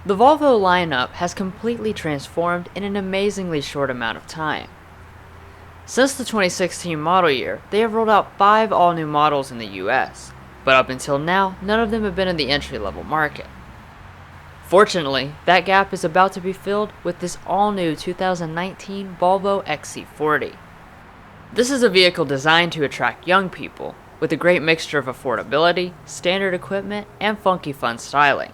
The Volvo lineup has completely transformed in an amazingly short amount of time. Since the 2016 model year, they have rolled out 5 all-new models in the US, but up until now, none of them have been in the entry-level market. Fortunately, that gap is about to be filled with this all-new 2019 Volvo XC40. This is a vehicle designed to attract young people, with a great mixture of affordability, standard equipment, and funky fun styling.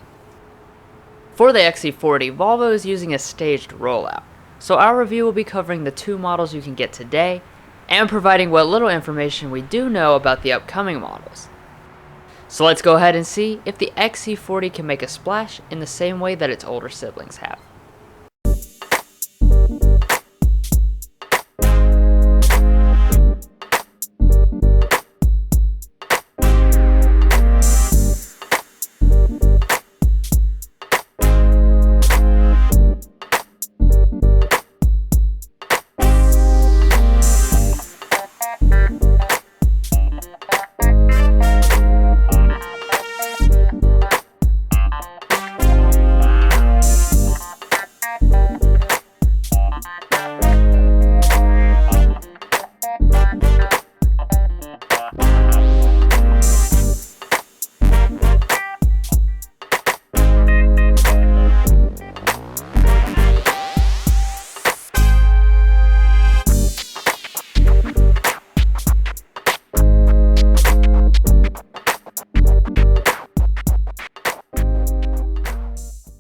For the XC40, Volvo is using a staged rollout, so our review will be covering the 2 models you can get today, and providing what little information we do know about the upcoming models. So let's go ahead and see if the XC40 can make a splash in the same way that its older siblings have.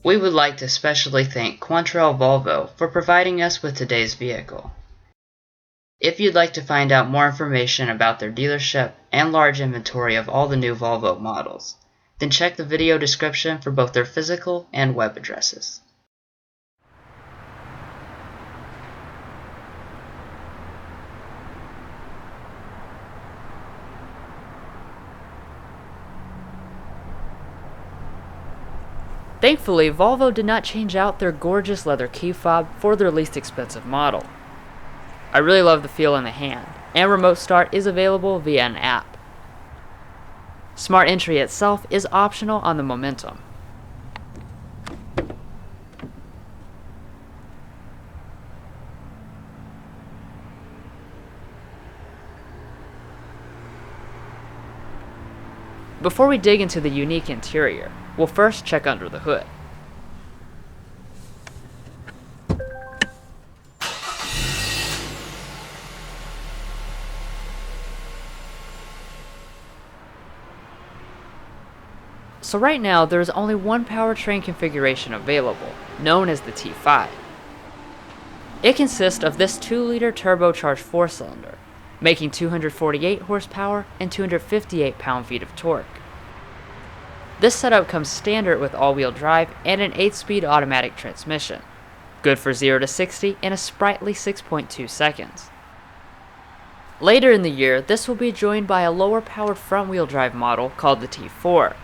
We would like to especially thank Quantrell Volvo for providing us with today's vehicle. If you'd like to find out more information about their dealership and large inventory of all the new Volvo models, then check the video description for both their physical and web addresses. Thankfully, Volvo did not change out their gorgeous leather key fob for their least expensive model. I really love the feel in the hand, and remote start is available via an app. Smart entry itself is optional on the Momentum. Before we dig into the unique interior, we'll first check under the hood. So right now there is only one powertrain configuration available, known as the T5. It consists of this 2-liter turbocharged 4-cylinder, making 248 horsepower and 258 pound-feet of torque. This setup comes standard with all-wheel drive and an 8-speed automatic transmission, good for 0 to 60 in a sprightly 6.2 seconds. Later in the year, this will be joined by a lower-powered front-wheel drive model called the T4.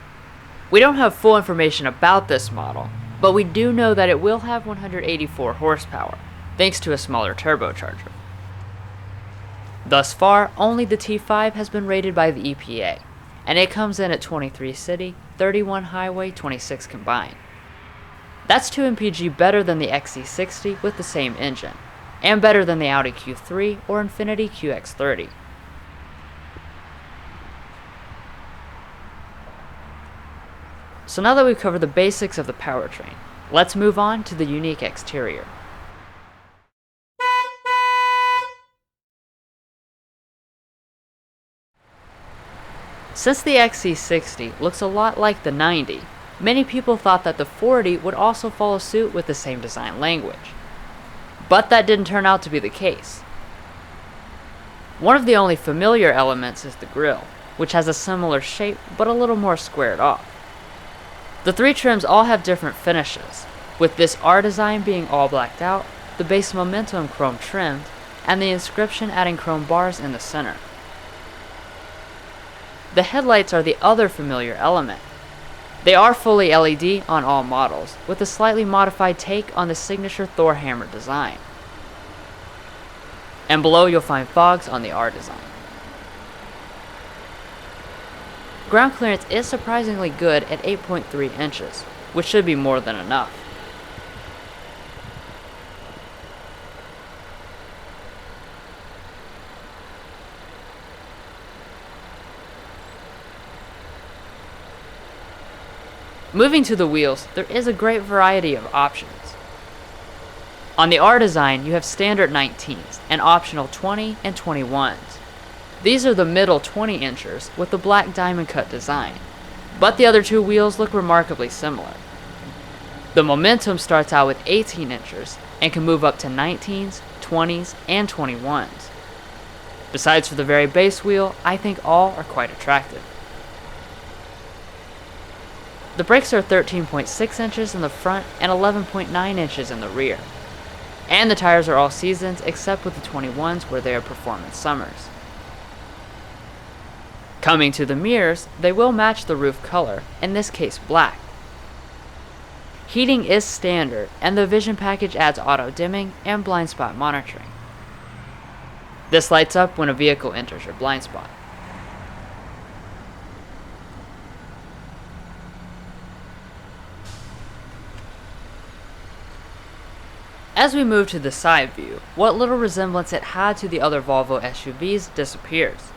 We don't have full information about this model, but we do know that it will have 184 horsepower, thanks to a smaller turbocharger. Thus far, only the T5 has been rated by the EPA, and it comes in at 23 city, 31 highway, 26 combined. That's 2 mpg better than the XC60 with the same engine, and better than the Audi Q3 or Infiniti QX30. So now that we've covered the basics of the powertrain, let's move on to the unique exterior. Since the XC60 looks a lot like the 90, many people thought that the 40 would also follow suit with the same design language. But that didn't turn out to be the case. One of the only familiar elements is the grille, which has a similar shape but a little more squared off. The 3 trims all have different finishes, with this R-Design being all blacked out, the base Momentum chrome trimmed, and the Inscription adding chrome bars in the center. The headlights are the other familiar element. They are fully LED on all models, with a slightly modified take on the signature Thor hammer design. And below you'll find fogs on the R-Design. Ground clearance is surprisingly good at 8.3 inches, which should be more than enough. Moving to the wheels, there is a great variety of options. On the R-Design, you have standard 19s and optional 20 and 21s. These are the middle 20 inchers with the black diamond cut design, but the other two wheels look remarkably similar. The Momentum starts out with 18 inchers and can move up to 19s, 20s, and 21s. Besides for the very base wheel, I think all are quite attractive. The brakes are 13.6 inches in the front and 11.9 inches in the rear. And the tires are all seasons except with the 21s where they are performance summers. Coming to the mirrors, they will match the roof color, in this case black. Heating is standard, and the vision package adds auto dimming and blind spot monitoring. This lights up when a vehicle enters your blind spot. As we move to the side view, what little resemblance it had to the other Volvo SUVs disappears.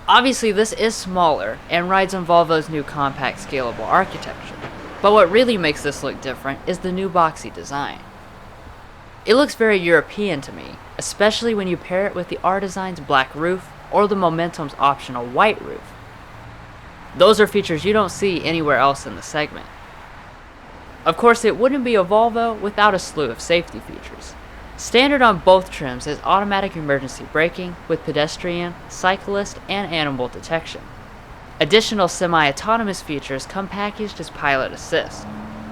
Obviously this is smaller and rides on Volvo's new compact scalable architecture, but what really makes this look different is the new boxy design. It looks very European to me, especially when you pair it with the R-Design's black roof or the Momentum's optional white roof. Those are features you don't see anywhere else in the segment. Of course, it wouldn't be a Volvo without a slew of safety features. Standard on both trims is automatic emergency braking with pedestrian, cyclist, and animal detection. Additional semi-autonomous features come packaged as pilot assist,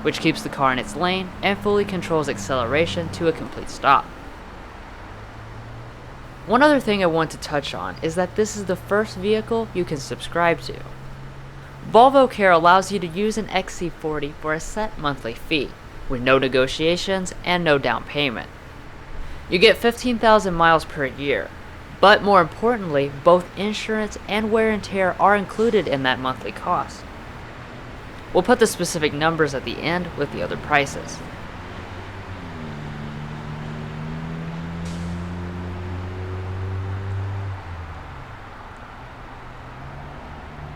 which keeps the car in its lane and fully controls acceleration to a complete stop. One other thing I want to touch on is that this is the first vehicle you can subscribe to. Volvo Care allows you to use an XC40 for a set monthly fee, with no negotiations and no down payment. You get 15,000 miles per year, but more importantly, both insurance and wear and tear are included in that monthly cost. We'll put the specific numbers at the end with the other prices.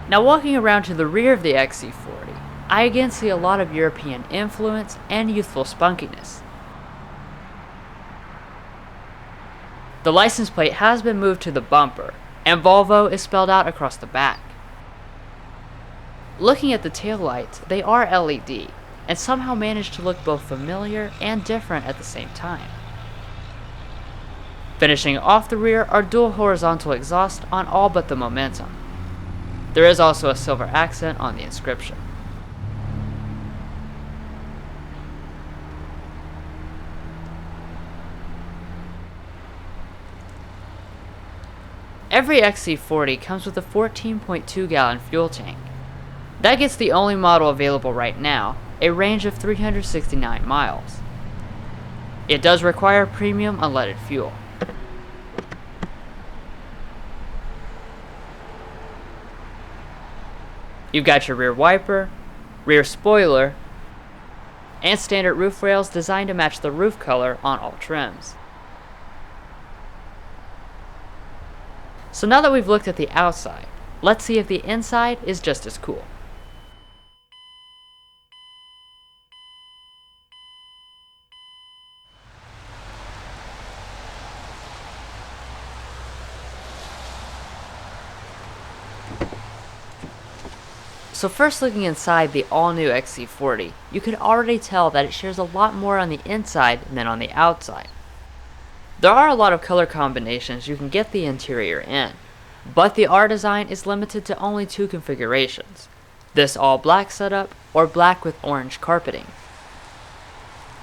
Now walking around to the rear of the XC40, I again see a lot of European influence and youthful spunkiness. The license plate has been moved to the bumper, and Volvo is spelled out across the back. Looking at the taillights, they are LED, and somehow manage to look both familiar and different at the same time. Finishing off the rear are dual horizontal exhaust on all but the Momentum. There is also a silver accent on the inscription. Every XC40 comes with a 14.2 gallon fuel tank. That gets the only model available right now, a range of 369 miles. It does require premium unleaded fuel. You've got your rear wiper, rear spoiler, and standard roof rails designed to match the roof color on all trims. So now that we've looked at the outside, let's see if the inside is just as cool. So first looking inside the all-new XC40, you can already tell that it shares a lot more on the inside than on the outside. There are a lot of color combinations you can get the interior in, but the R-Design is limited to only 2 configurations, this all-black setup or black with orange carpeting.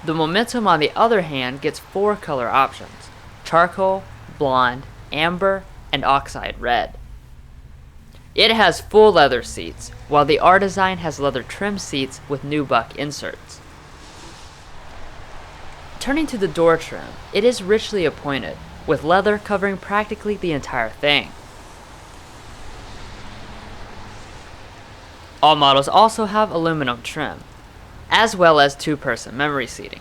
The Momentum on the other hand gets 4 color options, charcoal, blonde, amber, and oxide red. It has full leather seats, while the R-Design has leather trim seats with nubuck inserts. Turning to the door trim, it is richly appointed, with leather covering practically the entire thing. All models also have aluminum trim, as well as 2-person memory seating.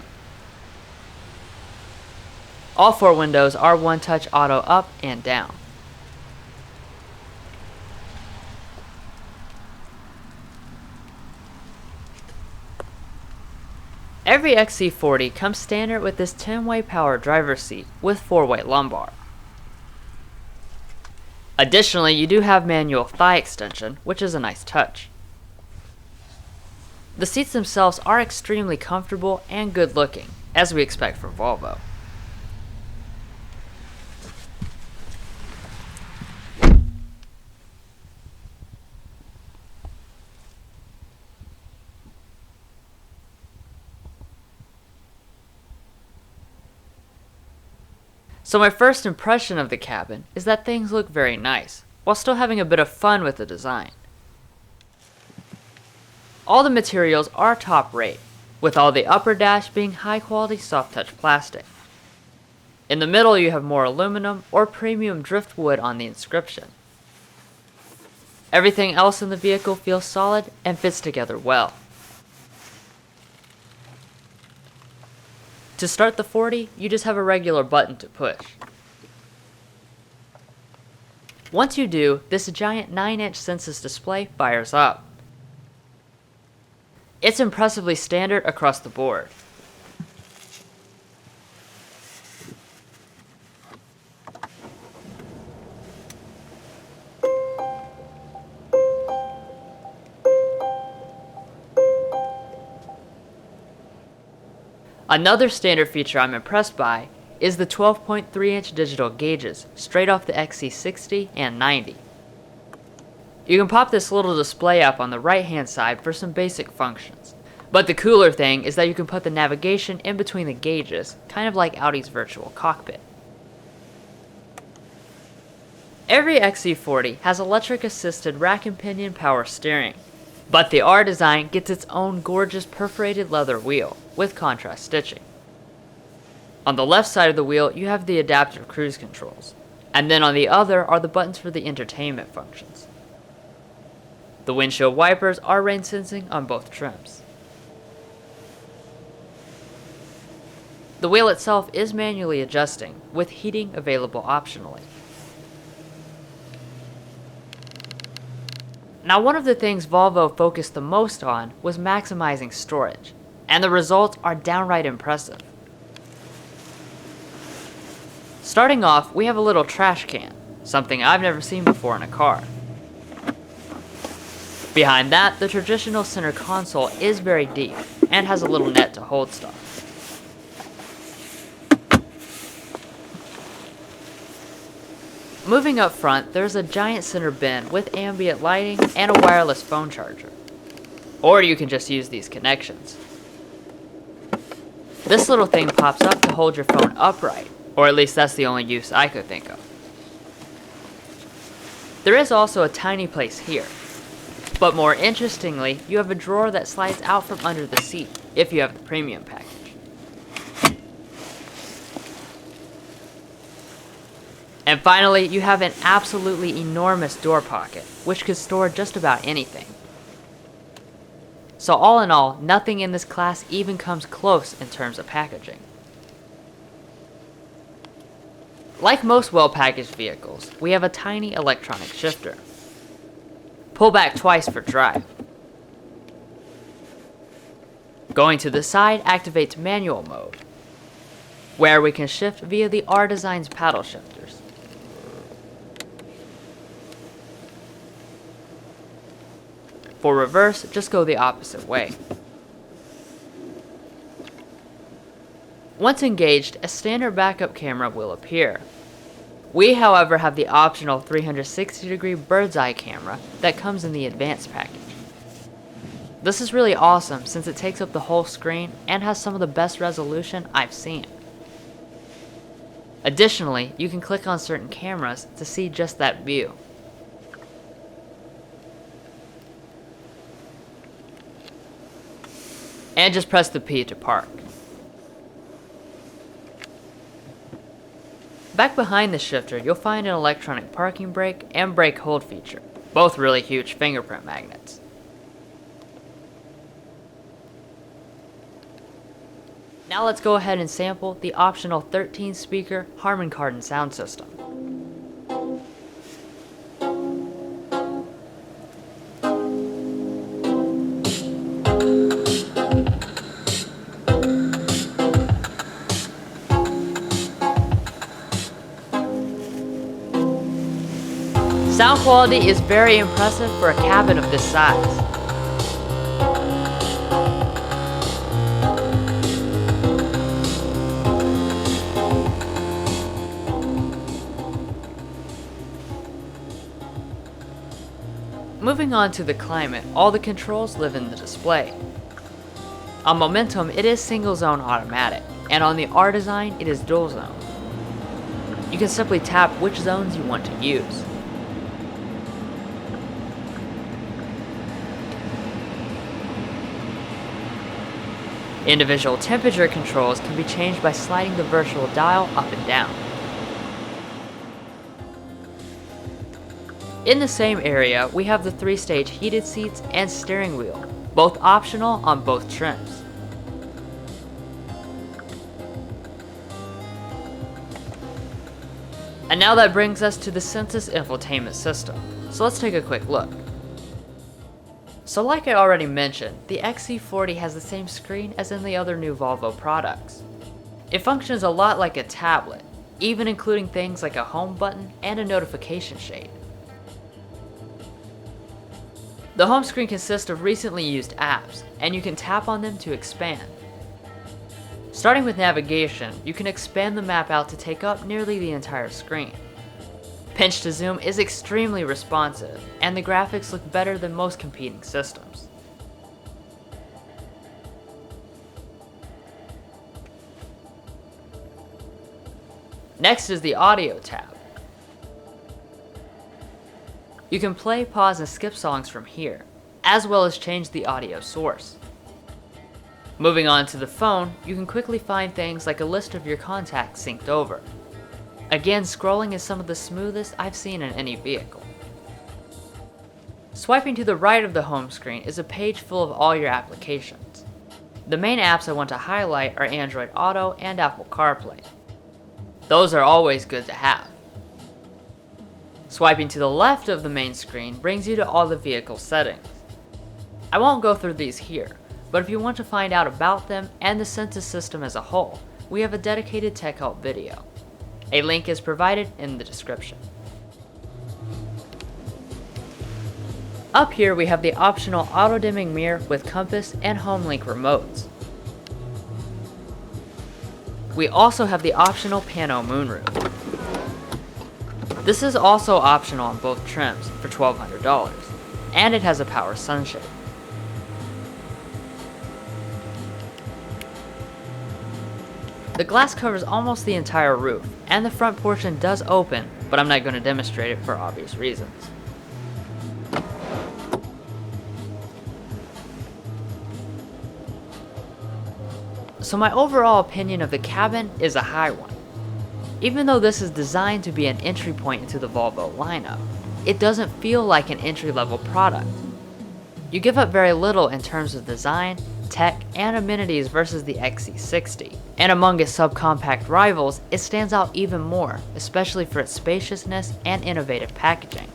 All 4 windows are one-touch auto up and down. Every XC40 comes standard with this 10-way power driver's seat with 4-way lumbar. Additionally, you do have manual thigh extension, which is a nice touch. The seats themselves are extremely comfortable and good looking, as we expect from Volvo. So my first impression of the cabin is that things look very nice, while still having a bit of fun with the design. All the materials are top rate, with all the upper dash being high quality soft touch plastic. In the middle you have more aluminum or premium driftwood on the inscription. Everything else in the vehicle feels solid and fits together well. To start the 40, you just have a regular button to push. Once you do, this giant 9-inch Sensus display fires up. It's impressively standard across the board. Another standard feature I'm impressed by is the 12.3-inch digital gauges straight off the XC60 and 90. You can pop this little display up on the right hand side for some basic functions. But the cooler thing is that you can put the navigation in between the gauges, kind of like Audi's virtual cockpit. Every XC40 has electric assisted rack and pinion power steering, but the R-Design gets its own gorgeous perforated leather wheel with contrast stitching. On the left side of the wheel you have the adaptive cruise controls, and then on the other are the buttons for the entertainment functions. The windshield wipers are rain sensing on both trims. The wheel itself is manually adjusting, with heating available optionally. Now, one of the things Volvo focused the most on was maximizing storage, and the results are downright impressive. Starting off, we have a little trash can, something I've never seen before in a car. Behind that, the traditional center console is very deep and has a little net to hold stuff. Moving up front, there's a giant center bin with ambient lighting and a wireless phone charger. Or you can just use these connections. This little thing pops up to hold your phone upright, or at least that's the only use I could think of. There is also a tiny place here, but more interestingly, you have a drawer that slides out from under the seat if you have the premium package. And finally, you have an absolutely enormous door pocket, which could store just about anything. So all in all, nothing in this class even comes close in terms of packaging. Like most well-packaged vehicles, we have a tiny electronic shifter. Pull back twice for drive. Going to the side activates manual mode, where we can shift via the R-Design's paddle shifters. For reverse, just go the opposite way. Once engaged, a standard backup camera will appear. We, however, have the optional 360-degree bird's eye camera that comes in the advanced package. This is really awesome since it takes up the whole screen and has some of the best resolution I've seen. Additionally, you can click on certain cameras to see just that view. And just press the P to park. Back behind the shifter, you'll find an electronic parking brake and brake hold feature, both really huge fingerprint magnets. Now let's go ahead and sample the optional 13-speaker Harman Kardon sound system. Sound quality is very impressive for a cabin of this size. Moving on to the climate, all the controls live in the display. On Momentum, it is single zone automatic, and on the R-Design, it is dual zone. You can simply tap which zones you want to use. Individual temperature controls can be changed by sliding the virtual dial up and down. In the same area, we have the 3-stage heated seats and steering wheel, both optional on both trims. And now that brings us to the Sensus infotainment system, so let's take a quick look. So like I already mentioned, the XC40 has the same screen as in the other new Volvo products. It functions a lot like a tablet, even including things like a home button and a notification shade. The home screen consists of recently used apps, and you can tap on them to expand. Starting with navigation, you can expand the map out to take up nearly the entire screen. Pinch to zoom is extremely responsive, and the graphics look better than most competing systems. Next is the audio tab. You can play, pause, and skip songs from here, as well as change the audio source. Moving on to the phone, you can quickly find things like a list of your contacts synced over. Again, scrolling is some of the smoothest I've seen in any vehicle. Swiping to the right of the home screen is a page full of all your applications. The main apps I want to highlight are Android Auto and Apple CarPlay. Those are always good to have. Swiping to the left of the main screen brings you to all the vehicle settings. I won't go through these here, but if you want to find out about them and the Sensus system as a whole, we have a dedicated tech help video. A link is provided in the description. Up here we have the optional auto-dimming mirror with compass and HomeLink remotes. We also have the optional pano moonroof. This is also optional on both trims for $1,200, and it has a power sunshade. The glass covers almost the entire roof, and the front portion does open, but I'm not going to demonstrate it for obvious reasons. So my overall opinion of the cabin is a high one. Even though this is designed to be an entry point into the Volvo lineup, it doesn't feel like an entry-level product. You give up very little in terms of design, tech, and amenities versus the XC60, and among its subcompact rivals, it stands out even more, especially for its spaciousness and innovative packaging.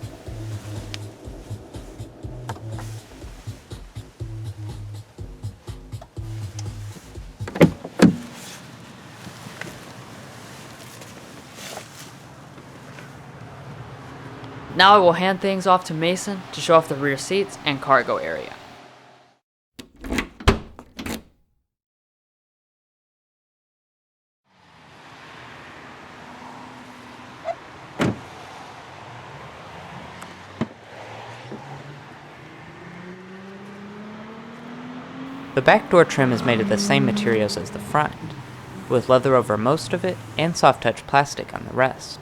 Now I will hand things off to Mason to show off the rear seats and cargo area. The back door trim is made of the same materials as the front, with leather over most of it and soft touch plastic on the rest.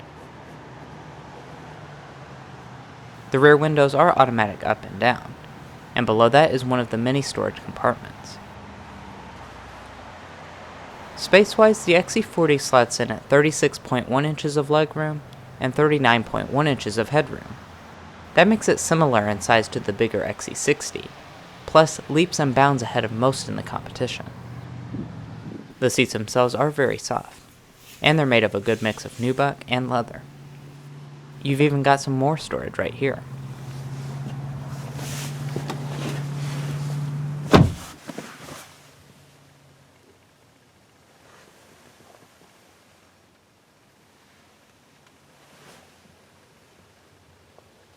The rear windows are automatic up and down, and below that is one of the many storage compartments. Space-wise, the XC40 slots in at 36.1 inches of legroom and 39.1 inches of headroom. That makes it similar in size to the bigger XC60, plus leaps and bounds ahead of most in the competition. The seats themselves are very soft, and they're made of a good mix of nubuck and leather. You've even got some more storage right here.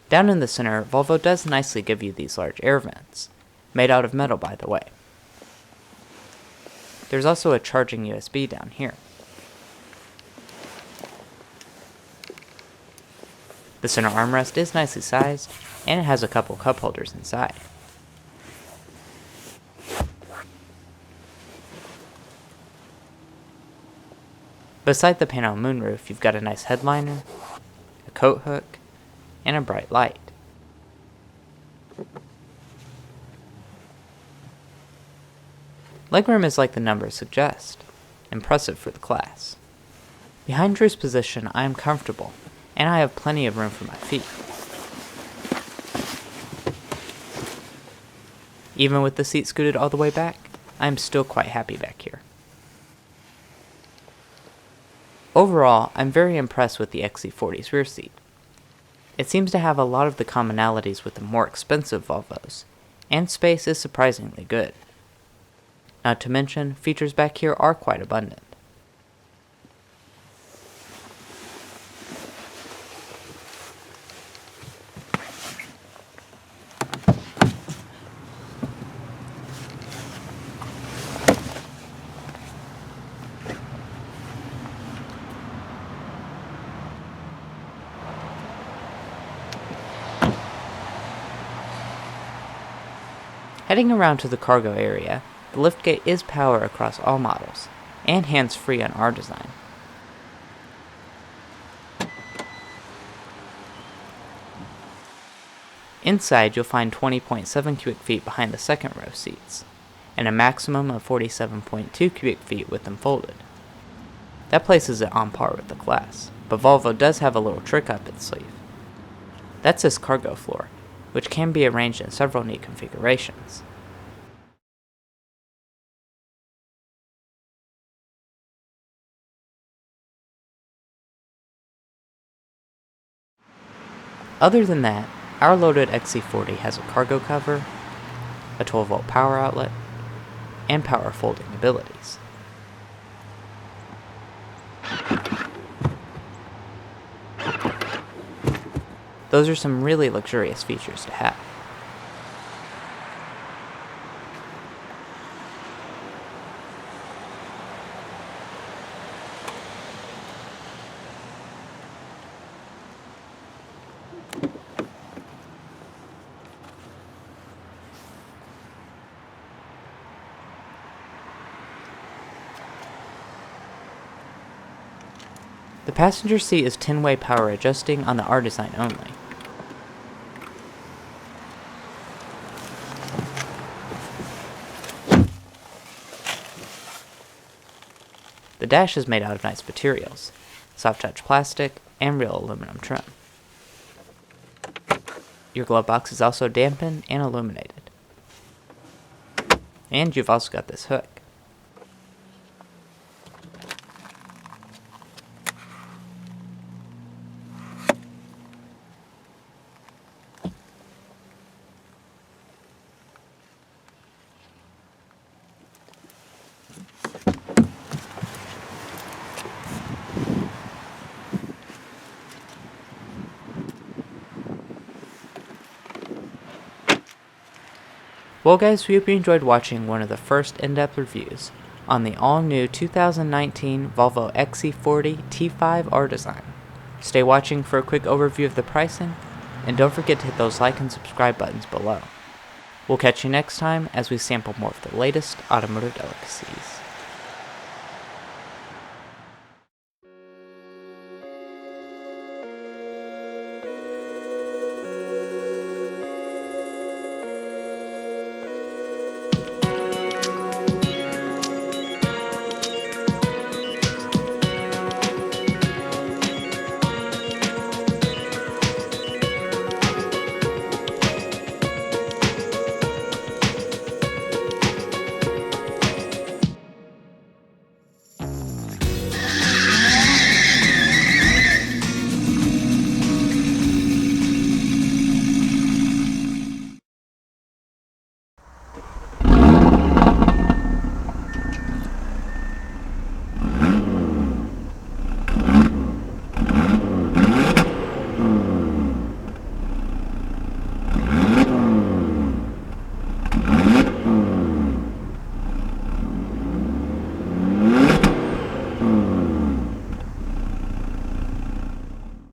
Down in the center, Volvo does nicely give you these large air vents, made out of metal by the way. There's also a charging USB down here. The center armrest is nicely sized, and it has a couple cup holders inside. Beside the panel moonroof, you've got a nice headliner, a coat hook, and a bright light. Legroom is like the numbers suggest, impressive for the class. Behind Drew's position, I am comfortable, and I have plenty of room for my feet. Even with the seat scooted all the way back, I am still quite happy back here. Overall, I'm very impressed with the XC40's rear seat. It seems to have a lot of the commonalities with the more expensive Volvos, and space is surprisingly good. Not to mention, features back here are quite abundant. Heading around to the cargo area, the liftgate is power across all models, and hands-free on R-Design. Inside, you'll find 20.7 cubic feet behind the second row seats, and a maximum of 47.2 cubic feet with them folded. That places it on par with the class, but Volvo does have a little trick up its sleeve. That's this cargo floor, which can be arranged in several neat configurations. Other than that, our loaded XC40 has a cargo cover, a 12-volt power outlet, and power folding abilities. Those are some really luxurious features to have. The passenger seat is 10-way power adjusting on the R-Design only. The dash is made out of nice materials, soft touch plastic, and real aluminum trim. Your glove box is also dampened and illuminated. And you've also got this hook. Well guys, we hope you enjoyed watching one of the first in-depth reviews on the all-new 2019 Volvo XC40 T5 R-Design. Stay watching for a quick overview of the pricing, and don't forget to hit those like and subscribe buttons below. We'll catch you next time as we sample more of the latest automotive delicacies.